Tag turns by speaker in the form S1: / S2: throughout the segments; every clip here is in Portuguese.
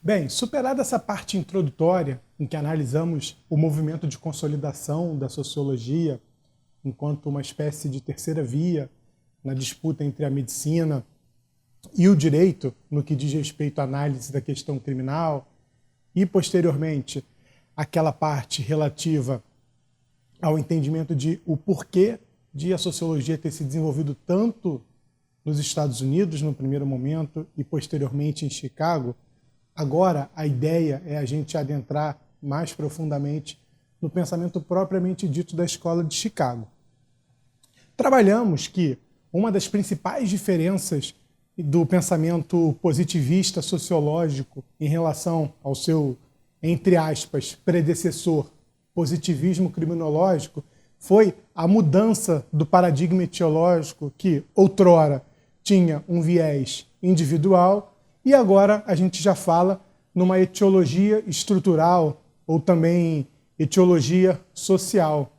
S1: Bem, superada essa parte introdutória, em que analisamos o movimento de consolidação da sociologia enquanto uma espécie de terceira via na disputa entre a medicina e o direito, no que diz respeito à análise da questão criminal, e, posteriormente, aquela parte relativa ao entendimento de o porquê de a sociologia ter se desenvolvido tanto nos Estados Unidos, no primeiro momento, e posteriormente em Chicago. Agora, a ideia é a gente adentrar mais profundamente no pensamento propriamente dito da Escola de Chicago. Trabalhamos que uma das principais diferenças do pensamento positivista sociológico em relação ao seu, entre aspas, predecessor, positivismo criminológico, foi a mudança do paradigma etiológico que, outrora, tinha um viés individual e agora a gente já fala numa etiologia estrutural ou também etiologia social.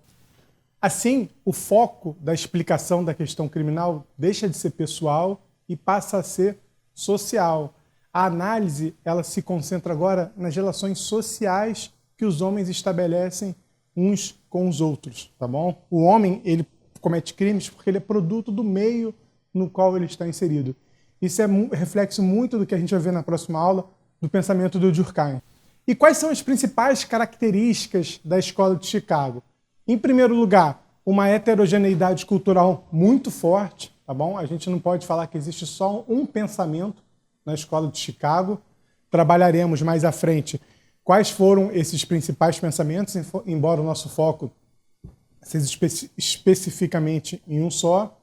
S1: Assim, o foco da explicação da questão criminal deixa de ser pessoal e passa a ser social. A análise ela se concentra agora nas relações sociais que os homens estabelecem uns com os outros, tá bom? O homem, ele comete crimes porque ele é produto do meio no qual ele está inserido. Isso é reflexo muito do que a gente vai ver na próxima aula do pensamento do Durkheim. E quais são as principais características da Escola de Chicago? Em primeiro lugar, uma heterogeneidade cultural muito forte, tá bom? A gente não pode falar que existe só um pensamento na Escola de Chicago. Trabalharemos mais à frente quais foram esses principais pensamentos, embora o nosso foco seja especificamente em um só.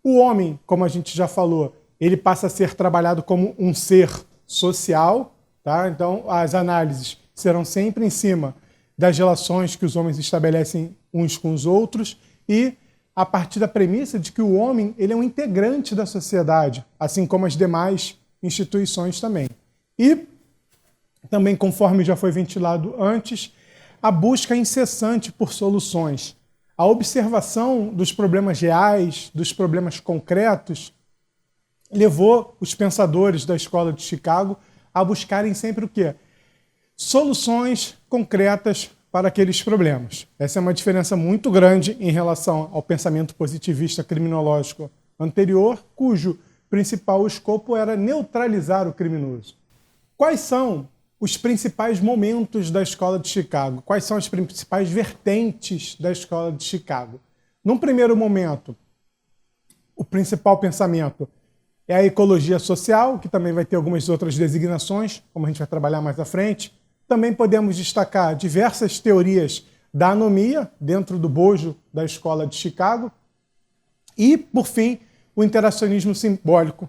S1: O homem, como a gente já falou, ele passa a ser trabalhado como um ser social, tá? Então as análises serão sempre em cima das relações que os homens estabelecem uns com os outros e a partir da premissa de que o homem ele é um integrante da sociedade, assim como as demais instituições também. E também, conforme já foi ventilado antes, a busca incessante por soluções. A observação dos problemas reais, dos problemas concretos, levou os pensadores da Escola de Chicago a buscarem sempre o quê? Soluções concretas para aqueles problemas. Essa é uma diferença muito grande em relação ao pensamento positivista criminológico anterior, cujo principal escopo era neutralizar o criminoso. Quais são os principais momentos da Escola de Chicago? Quais são as principais vertentes da Escola de Chicago? Num primeiro momento, o principal pensamento é a ecologia social, que também vai ter algumas outras designações, como a gente vai trabalhar mais à frente. Também podemos destacar diversas teorias da anomia dentro do bojo da Escola de Chicago. E, por fim, o interacionismo simbólico,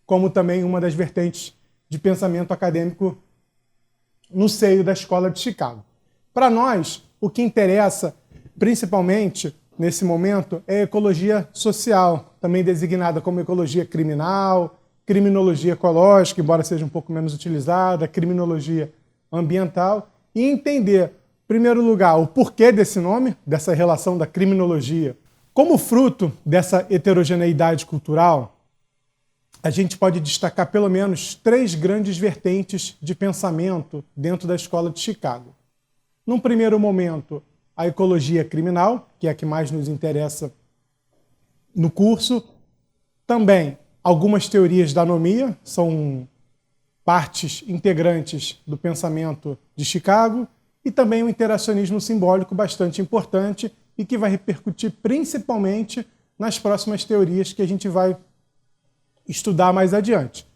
S1: como também uma das vertentes de pensamento acadêmico no seio da Escola de Chicago. Para nós, o que interessa, principalmente nesse momento, é a ecologia social, também designada como ecologia criminal, criminologia ecológica, embora seja um pouco menos utilizada, criminologia ambiental, e entender, em primeiro lugar, o porquê desse nome, dessa relação da criminologia. Como fruto dessa heterogeneidade cultural, a gente pode destacar pelo menos 3 grandes vertentes de pensamento dentro da Escola de Chicago. Num primeiro momento, a ecologia criminal, que é a que mais nos interessa no curso. Também algumas teorias da anomia, são partes integrantes do pensamento de Chicago, e também o interacionismo simbólico, bastante importante, e que vai repercutir principalmente nas próximas teorias que a gente vai estudar mais adiante.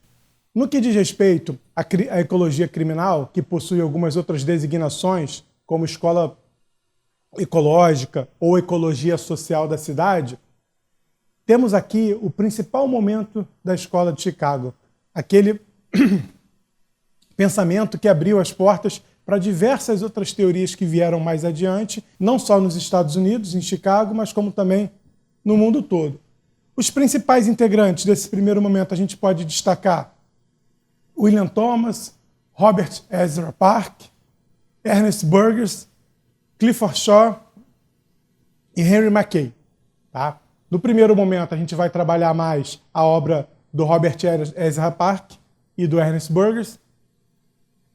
S1: No que diz respeito à ecologia criminal, que possui algumas outras designações, como escola ecológica ou ecologia social da cidade, temos aqui o principal momento da Escola de Chicago, aquele pensamento que abriu as portas para diversas outras teorias que vieram mais adiante, não só nos Estados Unidos, em Chicago, mas como também no mundo todo. Os principais integrantes desse primeiro momento a gente pode destacar William Thomas, Robert Ezra Park, Ernest Burgess, Clifford Shaw e Henry Mackay. Tá? No primeiro momento a gente vai trabalhar mais a obra do Robert Ezra Park e do Ernest Burgess.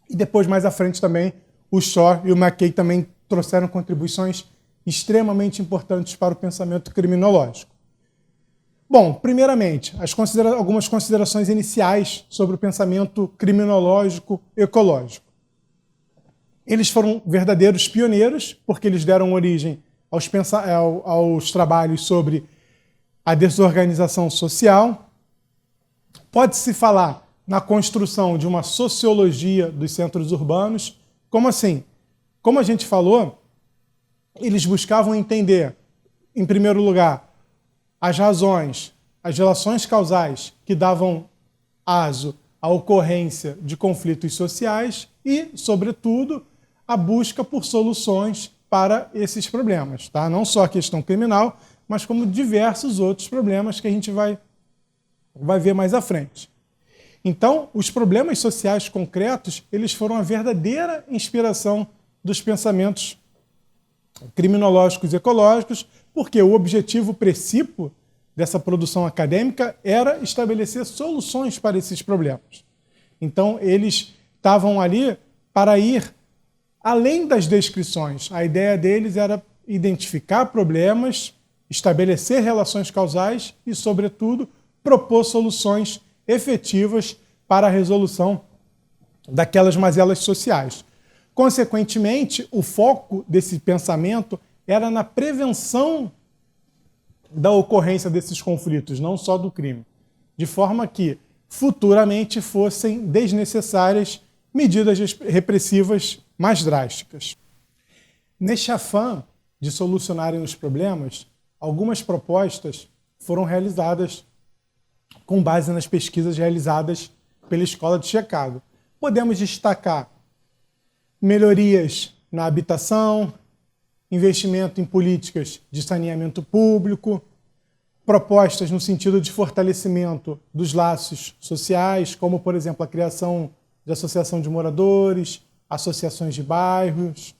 S1: E depois, mais à frente também, o Shaw e o McKay também trouxeram contribuições extremamente importantes para o pensamento criminológico. Bom, primeiramente, algumas considerações iniciais sobre o pensamento criminológico ecológico. Eles foram verdadeiros pioneiros, porque eles deram origem aos trabalhos sobre a desorganização social. Pode-se falar na construção de uma sociologia dos centros urbanos. Como assim? Como a gente falou, eles buscavam entender, em primeiro lugar, as razões, as relações causais que davam aso à ocorrência de conflitos sociais e, sobretudo, a busca por soluções para esses problemas. Tá? Não só a questão criminal, mas como diversos outros problemas que a gente vai ver mais à frente. Então, os problemas sociais concretos, eles foram a verdadeira inspiração dos pensamentos criminológicos e ecológicos, porque o objetivo principal dessa produção acadêmica era estabelecer soluções para esses problemas. Então, eles estavam ali para ir além das descrições. A ideia deles era identificar problemas, estabelecer relações causais e, sobretudo, propor soluções efetivas para a resolução daquelas mazelas sociais. Consequentemente, o foco desse pensamento era na prevenção da ocorrência desses conflitos, não só do crime, de forma que futuramente fossem desnecessárias medidas repressivas mais drásticas. Neste afã de solucionarem os problemas, algumas propostas foram realizadas com base nas pesquisas realizadas pela Escola de Chicago. Podemos destacar melhorias na habitação, investimento em políticas de saneamento público, propostas no sentido de fortalecimento dos laços sociais, como, por exemplo, a criação de associação de moradores, associações de bairros,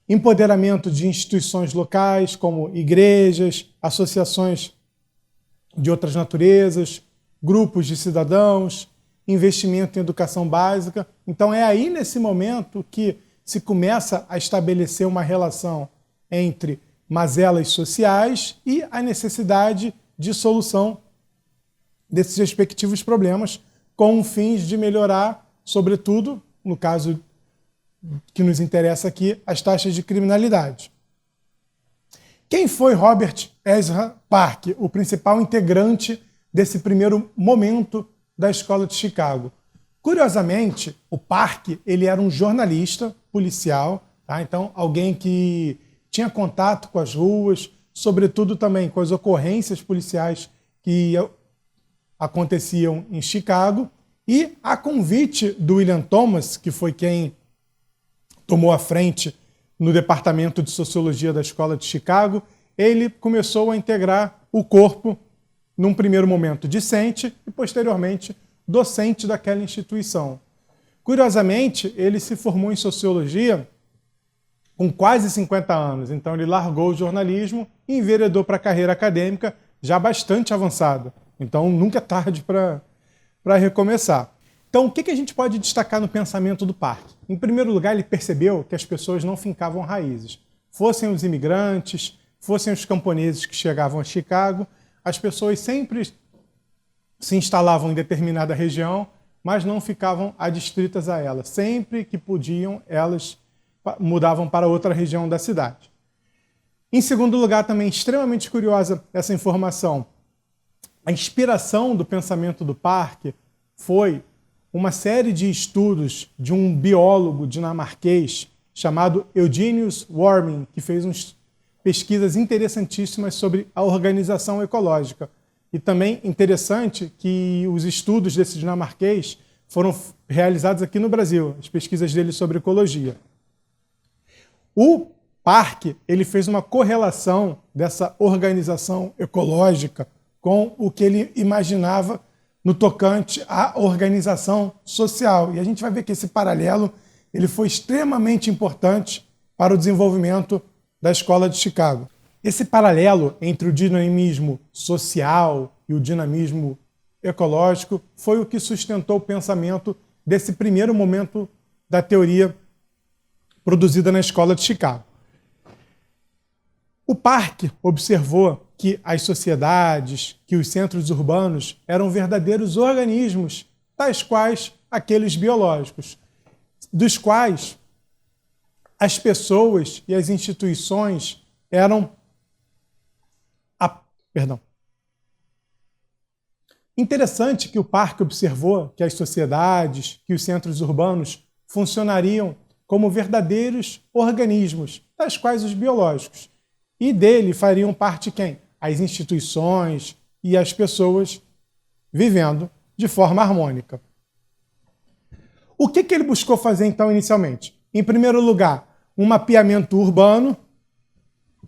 S1: empoderamento de instituições locais, como igrejas, associações de outras naturezas, grupos de cidadãos, investimento em educação básica. Então é aí, nesse momento, que se começa a estabelecer uma relação entre mazelas sociais e a necessidade de solução desses respectivos problemas com fins de melhorar, sobretudo, no caso que nos interessa aqui, as taxas de criminalidade. Quem foi Robert Ezra Park, o principal integrante desse primeiro momento da Escola de Chicago? Curiosamente, o Park ele era um jornalista policial, tá? Então alguém que tinha contato com as ruas, sobretudo também com as ocorrências policiais que aconteciam em Chicago, e a convite do William Thomas, que foi quem tomou a frente no Departamento de Sociologia da Escola de Chicago, ele começou a integrar o corpo, num primeiro momento discente e, posteriormente, docente daquela instituição. Curiosamente, ele se formou em Sociologia com quase 50 anos, então ele largou o jornalismo e enveredou para a carreira acadêmica já bastante avançada. Então, nunca é tarde para recomeçar. Então, o que a gente pode destacar no pensamento do Park? Em primeiro lugar, ele percebeu que as pessoas não fincavam raízes. Fossem os imigrantes, fossem os camponeses que chegavam a Chicago, as pessoas sempre se instalavam em determinada região, mas não ficavam adstritas a ela. Sempre que podiam, elas mudavam para outra região da cidade. Em segundo lugar, também extremamente curiosa essa informação, a inspiração do pensamento do Park foi uma série de estudos de um biólogo dinamarquês chamado Eugenius Warming, que fez umas pesquisas interessantíssimas sobre a organização ecológica. E também interessante que os estudos desse dinamarquês foram realizados aqui no Brasil, as pesquisas dele sobre ecologia. O Park ele fez uma correlação dessa organização ecológica com o que ele imaginava no tocante à organização social. E a gente vai ver que esse paralelo ele foi extremamente importante para o desenvolvimento da Escola de Chicago. Esse paralelo entre o dinamismo social e o dinamismo ecológico foi o que sustentou o pensamento desse primeiro momento da teoria produzida na Escola de Chicago. O Park observou que as sociedades, que os centros urbanos eram verdadeiros organismos, tais quais aqueles biológicos, dos quais as pessoas e as instituições eram... Interessante que o Park observou que as sociedades, que os centros urbanos funcionariam como verdadeiros organismos, tais quais os biológicos. E dele fariam parte quem? As instituições e as pessoas vivendo de forma harmônica. O que ele buscou fazer, então, inicialmente? Em primeiro lugar, um mapeamento urbano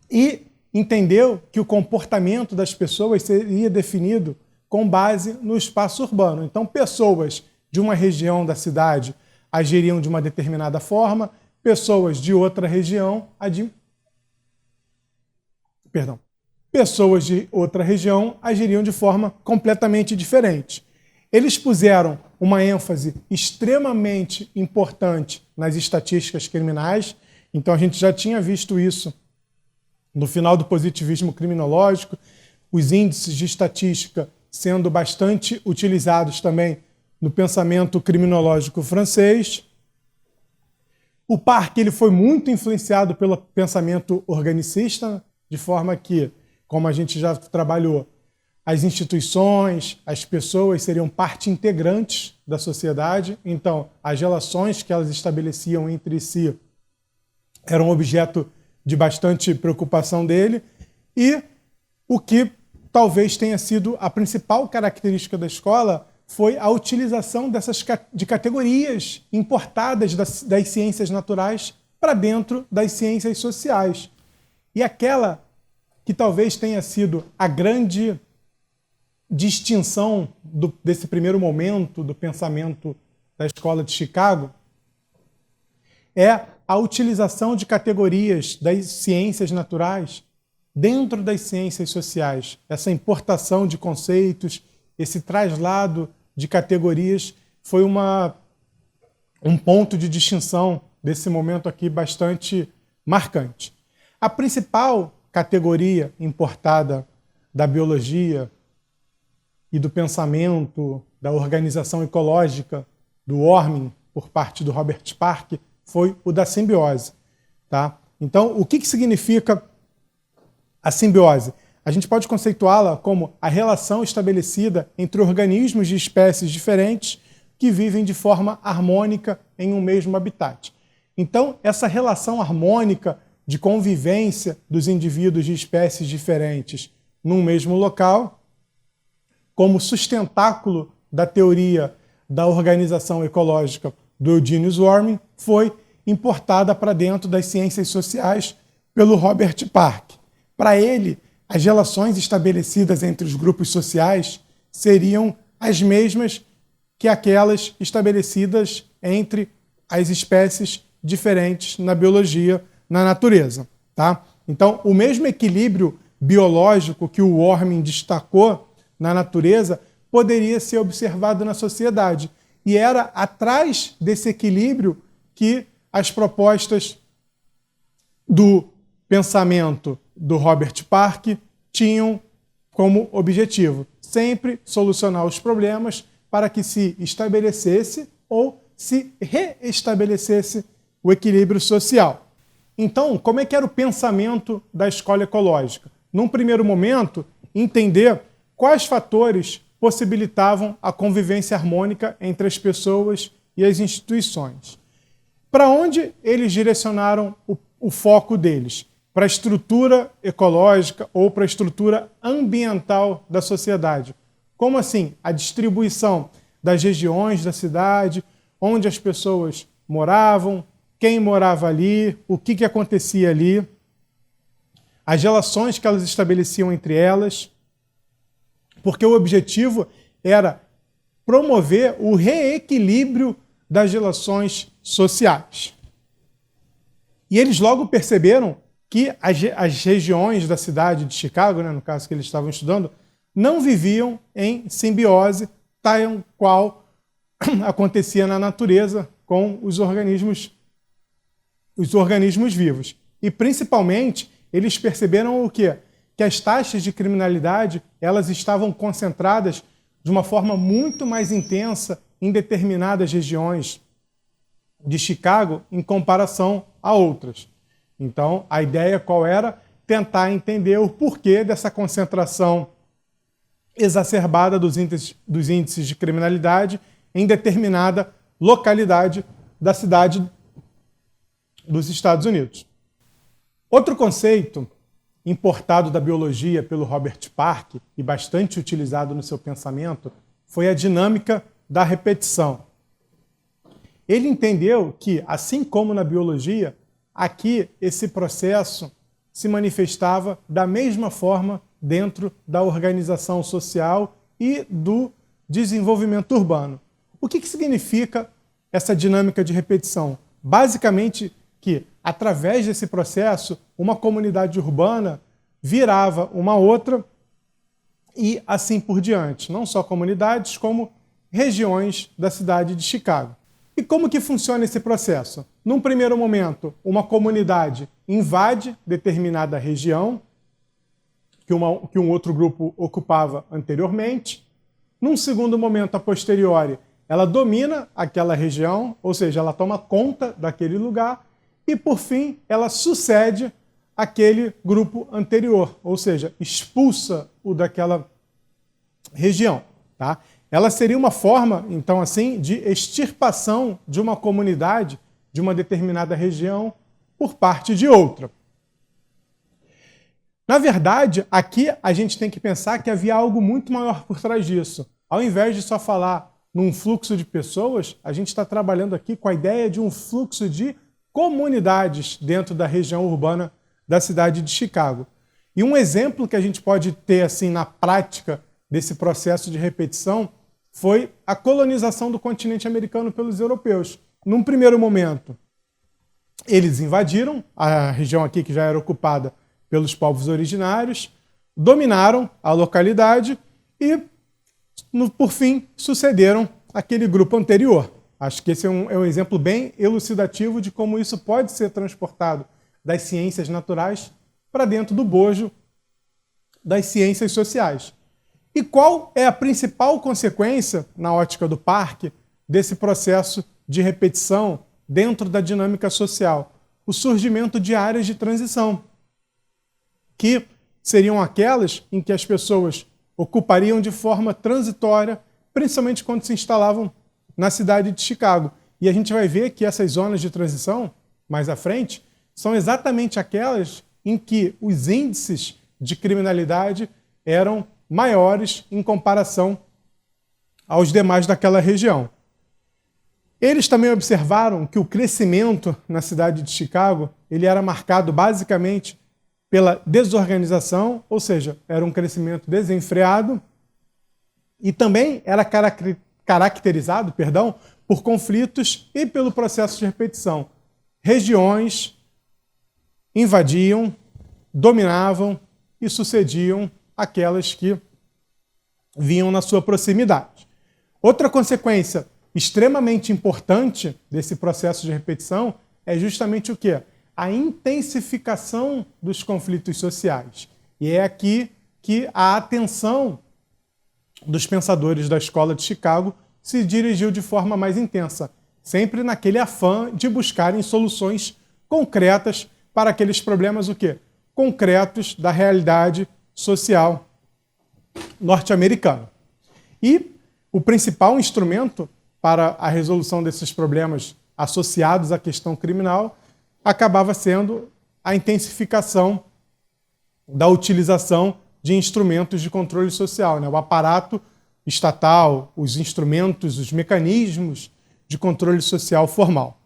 S1: e entendeu que o comportamento das pessoas seria definido com base no espaço urbano. Então, pessoas de uma região da cidade agiriam de uma determinada forma, pessoas de outra região agiriam de forma completamente diferente. Eles puseram uma ênfase extremamente importante nas estatísticas criminais, então a gente já tinha visto isso no final do positivismo criminológico, os índices de estatística sendo bastante utilizados também no pensamento criminológico francês. O Park ele foi muito influenciado pelo pensamento organicista, de forma que, como a gente já trabalhou, as instituições, as pessoas seriam parte integrante da sociedade, então as relações que elas estabeleciam entre si eram objeto de bastante preocupação dele, e o que talvez tenha sido a principal característica da escola foi a utilização de categorias importadas das ciências naturais para dentro das ciências sociais. E aquela que talvez tenha sido a grande distinção desse primeiro momento do pensamento da Escola de Chicago é a utilização de categorias das ciências naturais dentro das ciências sociais. Essa importação de conceitos, esse traslado de categorias foi um ponto de distinção desse momento aqui bastante marcante. A principal categoria importada da biologia e do pensamento, da organização ecológica, do Ormin, por parte do Robert Park, foi o da simbiose. Tá? Então, o que significa a simbiose? A gente pode conceituá-la como a relação estabelecida entre organismos de espécies diferentes que vivem de forma harmônica em um mesmo habitat. Então, essa relação harmônica de convivência dos indivíduos de espécies diferentes num mesmo local, como sustentáculo da teoria da organização ecológica do Eugenius Ormin, foi importada para dentro das ciências sociais pelo Robert Park. Para ele, as relações estabelecidas entre os grupos sociais seriam as mesmas que aquelas estabelecidas entre as espécies diferentes na biologia, na natureza. Tá? Então, o mesmo equilíbrio biológico que o Ormin destacou na natureza poderia ser observado na sociedade. E era atrás desse equilíbrio que as propostas do pensamento do Robert Park tinham como objetivo sempre solucionar os problemas para que se estabelecesse ou se reestabelecesse o equilíbrio social. Então, como é que era o pensamento da escola ecológica? Num primeiro momento, entender quais fatores possibilitavam a convivência harmônica entre as pessoas e as instituições. Para onde eles direcionaram o foco deles? Para a estrutura ecológica ou para a estrutura ambiental da sociedade. Como assim? A distribuição das regiões da cidade, onde as pessoas moravam, quem morava ali, o que acontecia ali, as relações que elas estabeleciam entre elas, porque o objetivo era promover o reequilíbrio das relações sociais. E eles logo perceberam que as regiões da cidade de Chicago, né, no caso que eles estavam estudando, não viviam em simbiose, tal qual acontecia na natureza com os organismos vivos. E, principalmente, eles perceberam o quê? Que as taxas de criminalidade elas estavam concentradas de uma forma muito mais intensa em determinadas regiões de Chicago em comparação a outras. Então, a ideia qual era? Tentar entender o porquê dessa concentração exacerbada dos índices de criminalidade em determinada localidade da cidade dos Estados Unidos. Outro conceito importado da biologia pelo Robert Park e bastante utilizado no seu pensamento foi a dinâmica da repetição. Ele entendeu que, assim como na biologia, aqui esse processo se manifestava da mesma forma dentro da organização social e do desenvolvimento urbano. O que significa essa dinâmica de repetição? Basicamente que, através desse processo, uma comunidade urbana virava uma outra e assim por diante. Não só comunidades, como regiões da cidade de Chicago. E como que funciona esse processo? Num primeiro momento, uma comunidade invade determinada região que um outro grupo ocupava anteriormente. Num segundo momento, a posteriori, ela domina aquela região, ou seja, ela toma conta daquele lugar e, por fim, ela sucede aquele grupo anterior, ou seja, expulsa-o daquela região. Tá? Ela seria uma forma, então, assim, de extirpação de uma comunidade de uma determinada região por parte de outra. Na verdade, aqui a gente tem que pensar que havia algo muito maior por trás disso. Ao invés de só falar num fluxo de pessoas, a gente está trabalhando aqui com a ideia de um fluxo de comunidades dentro da região urbana da cidade de Chicago. E um exemplo que a gente pode ter assim na prática desse processo de repetição foi a colonização do continente americano pelos europeus. Num primeiro momento, eles invadiram a região aqui que já era ocupada pelos povos originários, dominaram a localidade e, por fim, sucederam aquele grupo anterior. Acho que esse é um exemplo bem elucidativo de como isso pode ser transportado das ciências naturais para dentro do bojo das ciências sociais. E qual é a principal consequência, na ótica do Park, desse processo de repetição dentro da dinâmica social? O surgimento de áreas de transição, que seriam aquelas em que as pessoas ocupariam de forma transitória, principalmente quando se instalavam na cidade de Chicago. E a gente vai ver que essas zonas de transição, mais à frente, são exatamente aquelas em que os índices de criminalidade eram maiores em comparação aos demais daquela região. Eles também observaram que o crescimento na cidade de Chicago ele era marcado basicamente pela desorganização, ou seja, era um crescimento desenfreado, e também era caracterizado, por conflitos e pelo processo de repetição. Regiões invadiam, dominavam e sucediam aquelas que vinham na sua proximidade. Outra consequência extremamente importante desse processo de repetição é justamente o quê? A intensificação dos conflitos sociais. E é aqui que a atenção dos pensadores da escola de Chicago se dirigiu de forma mais intensa, sempre naquele afã de buscarem soluções concretas para aqueles problemas o quê? Concretos da realidade social norte-americana. E o principal instrumento para a resolução desses problemas associados à questão criminal acabava sendo a intensificação da utilização de instrumentos de controle social, né? O aparato estatal, os instrumentos, os mecanismos de controle social formal.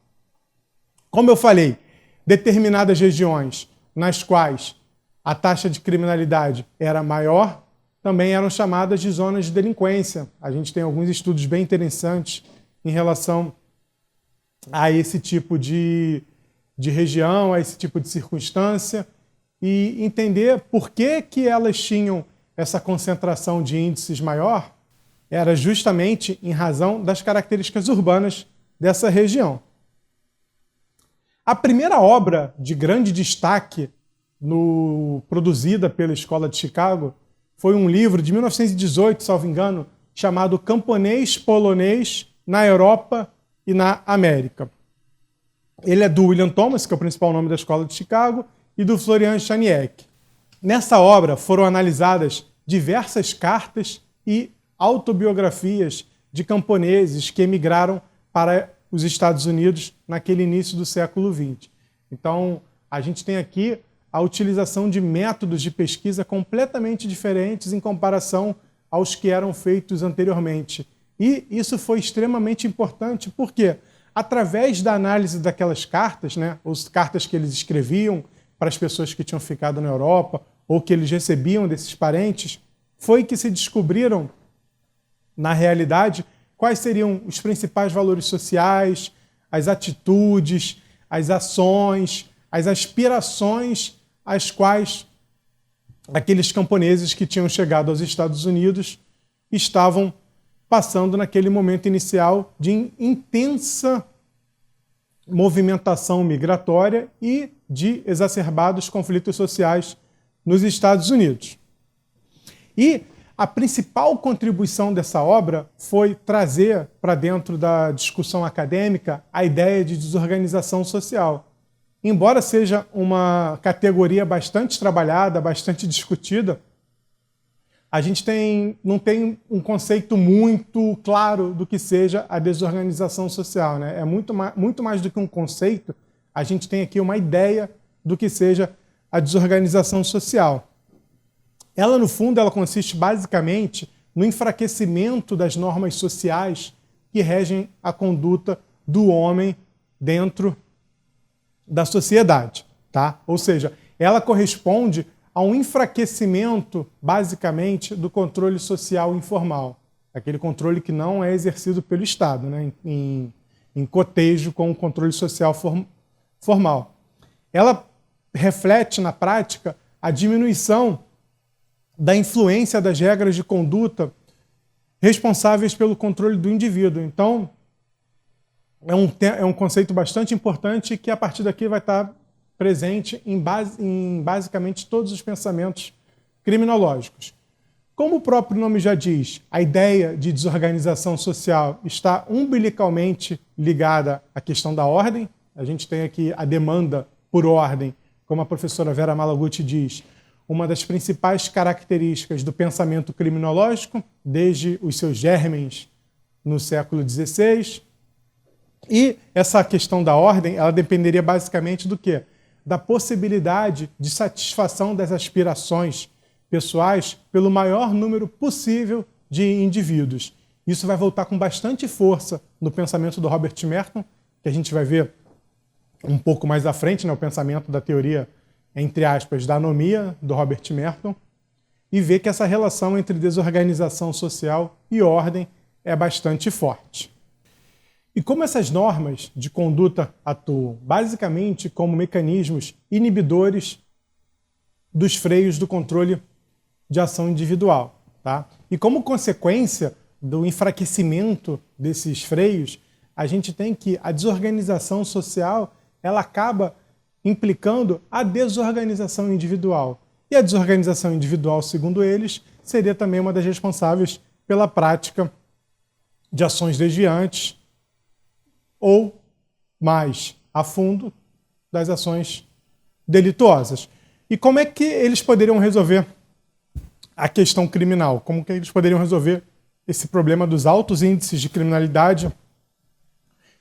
S1: Como eu falei, determinadas regiões nas quais a taxa de criminalidade era maior, também eram chamadas de zonas de delinquência. A gente tem alguns estudos bem interessantes em relação a esse tipo de região, a esse tipo de circunstância, e entender por que elas tinham essa concentração de índices maior era justamente em razão das características urbanas dessa região. A primeira obra de grande destaque produzida pela Escola de Chicago foi um livro de 1918, salvo engano, chamado Camponês Polonês na Europa e na América. Ele é do William Thomas, que é o principal nome da Escola de Chicago, e do Florian Chaniek. Nessa obra foram analisadas diversas cartas e autobiografias de camponeses que emigraram para os Estados Unidos naquele início do século XX. Então, a gente tem aqui a utilização de métodos de pesquisa completamente diferentes em comparação aos que eram feitos anteriormente. E isso foi extremamente importante porque, através da análise daquelas cartas, as cartas que eles escreviam para as pessoas que tinham ficado na Europa ou que eles recebiam desses parentes, foi que se descobriram, na realidade, quais seriam os principais valores sociais, as atitudes, as ações, as aspirações às quais aqueles camponeses que tinham chegado aos Estados Unidos estavam passando naquele momento inicial de intensa movimentação migratória e de exacerbados conflitos sociais nos Estados Unidos. E a principal contribuição dessa obra foi trazer para dentro da discussão acadêmica a ideia de desorganização social. Embora seja uma categoria bastante trabalhada, bastante discutida, a gente não tem um conceito muito claro do que seja a desorganização social, É muito mais do que um conceito, a gente tem aqui uma ideia do que seja a desorganização social. Ela, no fundo, ela consiste basicamente no enfraquecimento das normas sociais que regem a conduta do homem dentro da sociedade, tá? Ou seja, ela corresponde a um enfraquecimento, basicamente, do controle social informal, aquele controle que não é exercido pelo Estado, em cotejo com o controle social formal. Ela reflete, na prática, a diminuição da influência das regras de conduta responsáveis pelo controle do indivíduo. Então, é um conceito bastante importante que, a partir daqui, vai estar presente em basicamente todos os pensamentos criminológicos. Como o próprio nome já diz, a ideia de desorganização social está umbilicalmente ligada à questão da ordem. A gente tem aqui a demanda por ordem, como a professora Vera Malaguti diz, uma das principais características do pensamento criminológico, desde os seus germens no século XVI. E essa questão da ordem, ela dependeria basicamente do quê? Da possibilidade de satisfação das aspirações pessoais pelo maior número possível de indivíduos. Isso vai voltar com bastante força no pensamento do Robert Merton, que a gente vai ver um pouco mais à frente, o pensamento da teoria, entre aspas, da anomia do Robert Merton, e ver que essa relação entre desorganização social e ordem é bastante forte. E como essas normas de conduta atuam? Basicamente como mecanismos inibidores dos freios do controle de ação individual. Tá? E como consequência do enfraquecimento desses freios, a gente tem que a desorganização social ela acaba implicando a desorganização individual. E a desorganização individual, segundo eles, seria também uma das responsáveis pela prática de ações desviantes ou, mais a fundo, das ações delituosas. E como é que eles poderiam resolver a questão criminal? Como que eles poderiam resolver esse problema dos altos índices de criminalidade,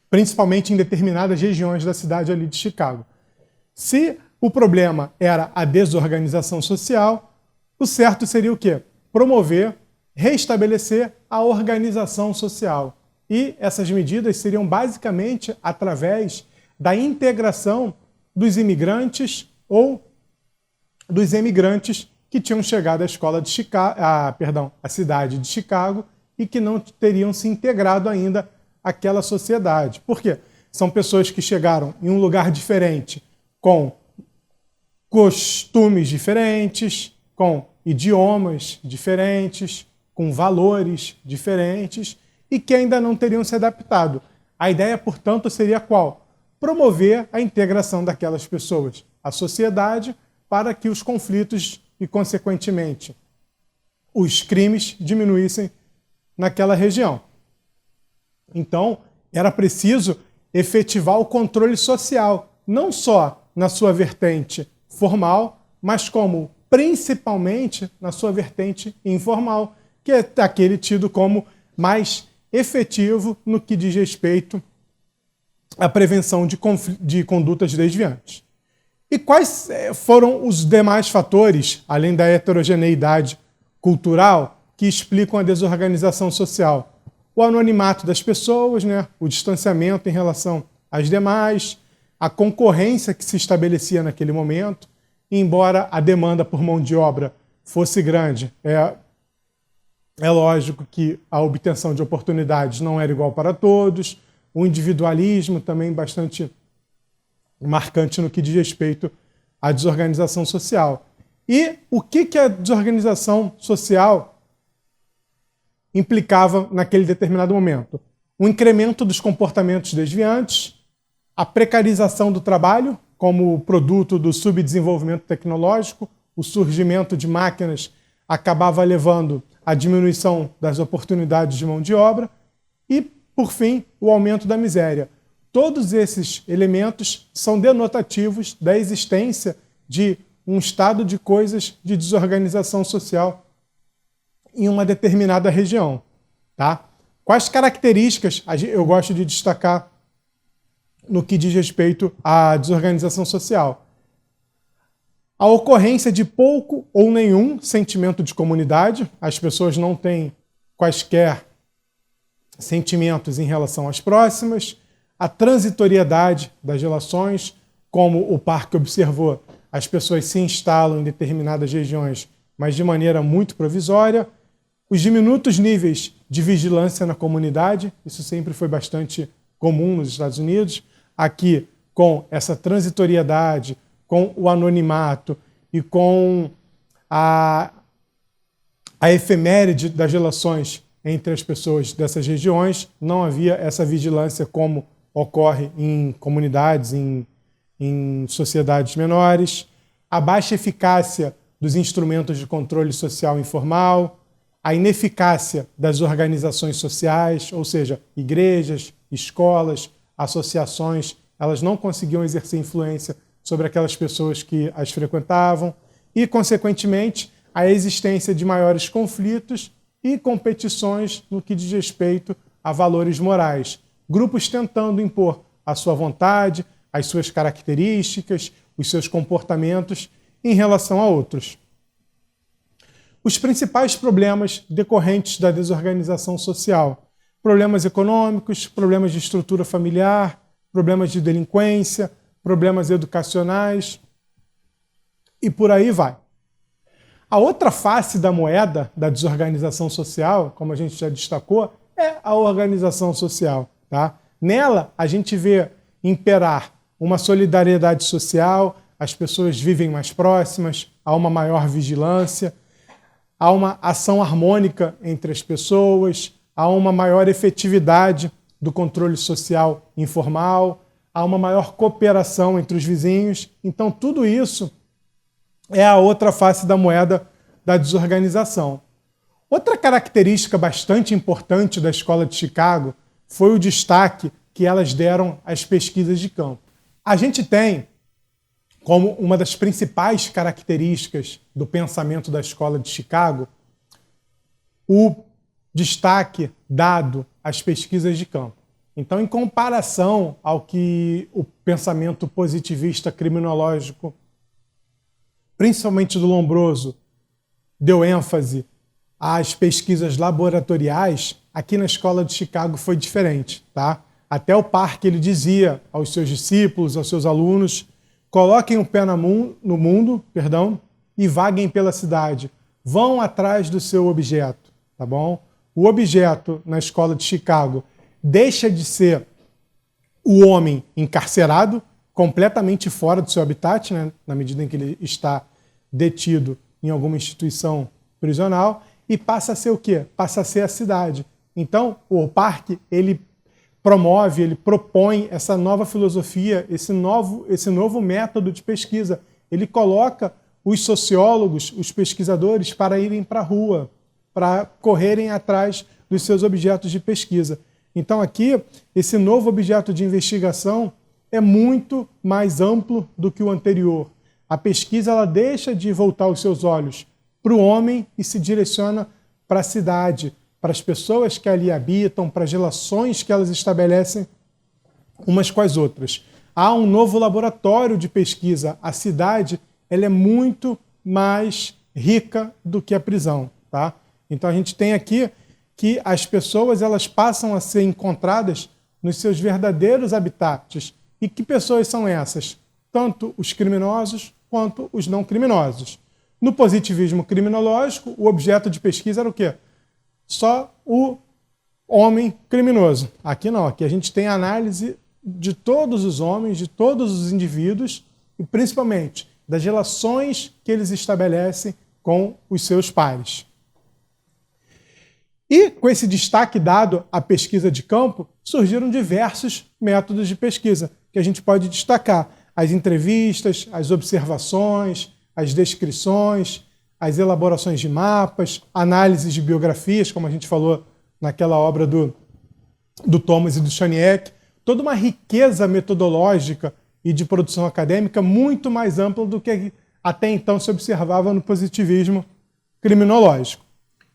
S1: principalmente em determinadas regiões da cidade ali de Chicago? Se o problema era a desorganização social, o certo seria o quê? Promover, restabelecer a organização social. E essas medidas seriam basicamente através da integração dos imigrantes ou dos emigrantes que tinham chegado à à cidade de Chicago e que não teriam se integrado ainda àquela sociedade. Por quê? São pessoas que chegaram em um lugar diferente, com costumes diferentes, com idiomas diferentes, com valores diferentes e que ainda não teriam se adaptado. A ideia, portanto, seria qual? Promover a integração daquelas pessoas à sociedade para que os conflitos e, consequentemente, os crimes diminuíssem naquela região. Então, era preciso efetivar o controle social, não só na sua vertente formal, mas como principalmente na sua vertente informal, que é aquele tido como mais efetivo no que diz respeito à prevenção de condutas desviantes. E quais foram os demais fatores, além da heterogeneidade cultural, que explicam a desorganização social? O anonimato das pessoas, né? O distanciamento em relação às demais, a concorrência que se estabelecia naquele momento, embora a demanda por mão de obra fosse grande, é lógico que a obtenção de oportunidades não era igual para todos, o individualismo também bastante marcante no que diz respeito à desorganização social. E o que a desorganização social implicava naquele determinado momento? O incremento dos comportamentos desviantes, a precarização do trabalho como produto do subdesenvolvimento tecnológico, o surgimento de máquinas acabava levando à diminuição das oportunidades de mão de obra e, por fim, o aumento da miséria. Todos esses elementos são denotativos da existência de um estado de coisas de desorganização social em uma determinada região. Tá? Quais características eu gosto de destacar no que diz respeito à desorganização social? A ocorrência de pouco ou nenhum sentimento de comunidade. As pessoas não têm quaisquer sentimentos em relação às próximas. A transitoriedade das relações, como o Park observou, as pessoas se instalam em determinadas regiões, mas de maneira muito provisória. Os diminutos níveis de vigilância na comunidade, isso sempre foi bastante comum nos Estados Unidos. Aqui, com essa transitoriedade, com o anonimato e com a efeméride das relações entre as pessoas dessas regiões, não havia essa vigilância como ocorre em comunidades, em sociedades menores. A baixa eficácia dos instrumentos de controle social informal, a ineficácia das organizações sociais, ou seja, igrejas, escolas, associações, elas não conseguiam exercer influência sobre aquelas pessoas que as frequentavam e, consequentemente, a existência de maiores conflitos e competições no que diz respeito a valores morais. Grupos tentando impor a sua vontade, as suas características, os seus comportamentos em relação a outros. Os principais problemas decorrentes da desorganização social: problemas econômicos, problemas de estrutura familiar, problemas de delinquência, problemas educacionais e por aí vai. A outra face da moeda da desorganização social, como a gente já destacou, é a organização social. Tá? Nela, a gente vê imperar uma solidariedade social, as pessoas vivem mais próximas, há uma maior vigilância, há uma ação harmônica entre as pessoas, há uma maior efetividade do controle social informal, há uma maior cooperação entre os vizinhos. Então, tudo isso é a outra face da moeda da desorganização. Outra característica bastante importante da Escola de Chicago foi o destaque que elas deram às pesquisas de campo. A gente tem como uma das principais características do pensamento da Escola de Chicago o destaque dado às pesquisas de campo. Então, em comparação ao que o pensamento positivista criminológico, principalmente do Lombroso, deu ênfase às pesquisas laboratoriais, aqui na Escola de Chicago foi diferente. Tá? Até o Park ele dizia aos seus discípulos, aos seus alunos: coloquem o pé no mundo, e vaguem pela cidade. Vão atrás do seu objeto. Tá bom? O objeto na Escola de Chicago deixa de ser o homem encarcerado, completamente fora do seu habitat, né, na medida em que ele está detido em alguma instituição prisional, e passa a ser o quê? Passa a ser a cidade. Então, o parque, ele promove, ele propõe essa nova filosofia, esse novo método de pesquisa. Ele coloca os sociólogos, os pesquisadores, para irem para a rua, para correrem atrás dos seus objetos de pesquisa. Então aqui, esse novo objeto de investigação é muito mais amplo do que o anterior. A pesquisa ela deixa de voltar os seus olhos para o homem e se direciona para a cidade, para as pessoas que ali habitam, para as relações que elas estabelecem umas com as outras. Há um novo laboratório de pesquisa. A cidade ela é muito mais rica do que a prisão. Tá? Então a gente tem aqui que as pessoas elas passam a ser encontradas nos seus verdadeiros habitats. E que pessoas são essas? Tanto os criminosos quanto os não criminosos. No positivismo criminológico, o objeto de pesquisa era o quê? Só o homem criminoso. Aqui não, aqui a gente tem análise de todos os homens, de todos os indivíduos e principalmente das relações que eles estabelecem com os seus pares. E com esse destaque dado à pesquisa de campo, surgiram diversos métodos de pesquisa que a gente pode destacar. As entrevistas, as observações, as descrições, as elaborações de mapas, análises de biografias, como a gente falou naquela obra do Thomas e do Choniek, toda uma riqueza metodológica e de produção acadêmica muito mais ampla do que até então se observava no positivismo criminológico.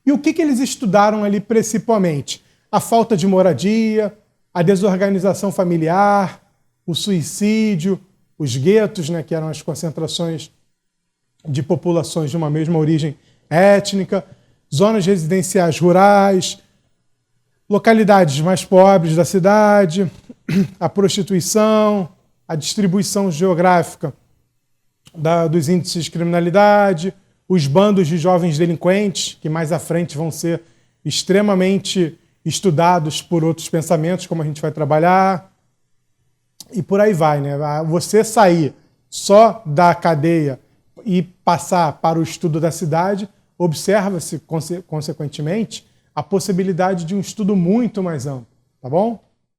S1: E o que eles estudaram ali principalmente? A falta de moradia, a desorganização familiar, o suicídio, os guetos, né, que eram as concentrações de populações de uma mesma origem étnica, zonas residenciais rurais, localidades mais pobres da cidade, a prostituição, a distribuição geográfica dos índices de criminalidade, os bandos de jovens delinquentes, que mais à frente vão ser extremamente estudados por outros pensamentos, como a gente vai trabalhar, e por aí vai, né? Você sair só da cadeia e passar para o estudo da cidade, observa-se, consequentemente, a possibilidade de um estudo muito mais amplo, tá bom?